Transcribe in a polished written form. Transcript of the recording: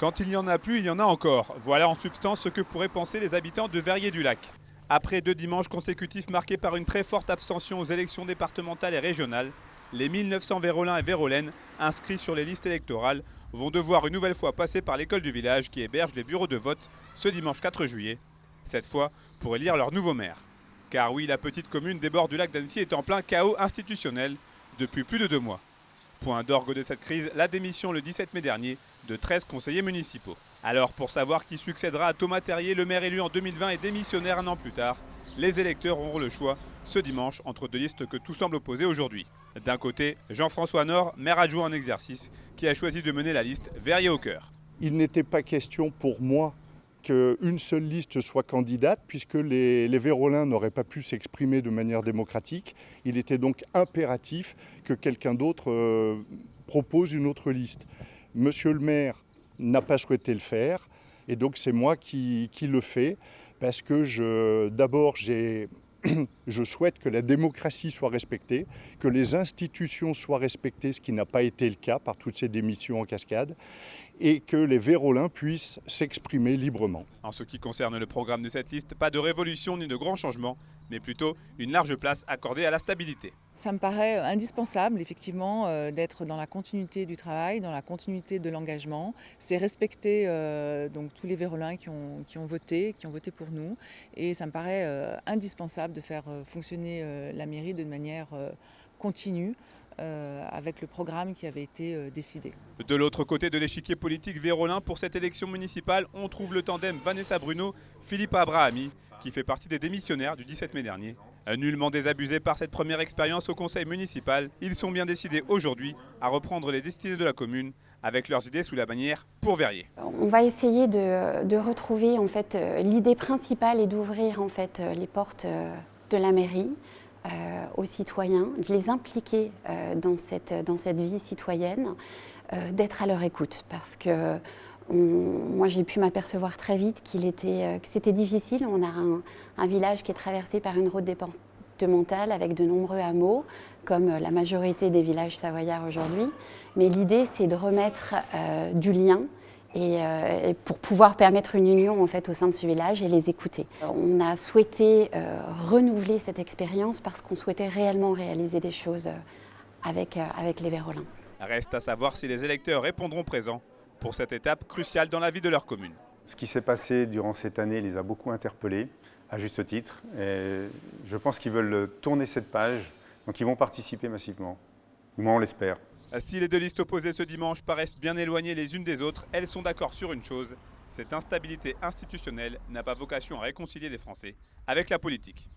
Quand il n'y en a plus, il y en a encore. Voilà en substance ce que pourraient penser les habitants de Verrier-du-Lac. Après 2 dimanches consécutifs marqués par une très forte abstention aux élections départementales et régionales, les 1900 Vérolins et Vérolaines inscrits sur les listes électorales vont devoir une nouvelle fois passer par l'école du village qui héberge les bureaux de vote ce dimanche 4 juillet. Cette fois pour élire leur nouveau maire. Car oui, la petite commune des bords du lac d'Annecy est en plein chaos institutionnel depuis plus de 2 mois. Point d'orgue de cette crise, la démission le 17 mai dernier de 13 conseillers municipaux. Alors pour savoir qui succédera à Thomas Terrier, le maire élu en 2020 et démissionnaire un an plus tard, les électeurs auront le choix ce dimanche entre 2 listes que tout semble opposer aujourd'hui. D'un côté, Jean-François Nord, maire adjoint en exercice, qui a choisi de mener la liste Verrier au cœur. Il n'était pas question pour moi qu'une seule liste soit candidate, puisque les Vérolins n'auraient pas pu s'exprimer de manière démocratique. Il était donc impératif que quelqu'un d'autre propose une autre liste. Monsieur le maire n'a pas souhaité le faire, et donc c'est moi qui le fais, parce que d'abord je souhaite que la démocratie soit respectée, que les institutions soient respectées, ce qui n'a pas été le cas par toutes ces démissions en cascade, et que les Vérolins puissent s'exprimer librement. En ce qui concerne le programme de cette liste, pas de révolution ni de grands changements, mais plutôt une large place accordée à la stabilité. Ça me paraît indispensable, effectivement, d'être dans la continuité du travail, dans la continuité de l'engagement. C'est respecter donc tous les Vérolins qui ont voté pour nous. Et ça me paraît indispensable de faire fonctionner la mairie de manière continue, avec le programme qui avait été décidé. De l'autre côté de l'échiquier politique vérolin, pour cette élection municipale, on trouve le tandem Vanessa Bruno-Philippe Abrahami, qui fait partie des démissionnaires du 17 mai dernier. Nullement désabusés par cette première expérience au conseil municipal, ils sont bien décidés aujourd'hui à reprendre les destinées de la commune avec leurs idées sous la bannière Pour Verrier. On va essayer de retrouver en fait, l'idée principale et d'ouvrir en fait, les portes de la mairie aux citoyens, de les impliquer dans cette vie citoyenne, d'être à leur écoute. Parce que moi j'ai pu m'apercevoir très vite que c'était difficile. On a un village qui est traversé par une route départementale avec de nombreux hameaux, comme la majorité des villages savoyards aujourd'hui. Mais l'idée c'est de remettre du lien, et pour pouvoir permettre une union en fait, au sein de ce village et les écouter. On a souhaité renouveler cette expérience parce qu'on souhaitait réellement réaliser des choses avec les Vérolins. Reste à savoir si les électeurs répondront présents pour cette étape cruciale dans la vie de leur commune. Ce qui s'est passé durant cette année les a beaucoup interpellés, à juste titre. Et je pense qu'ils veulent tourner cette page, donc ils vont participer massivement. Du moins on l'espère. Si les 2 listes opposées ce dimanche paraissent bien éloignées les unes des autres, elles sont d'accord sur une chose, cette instabilité institutionnelle n'a pas vocation à réconcilier les Français avec la politique.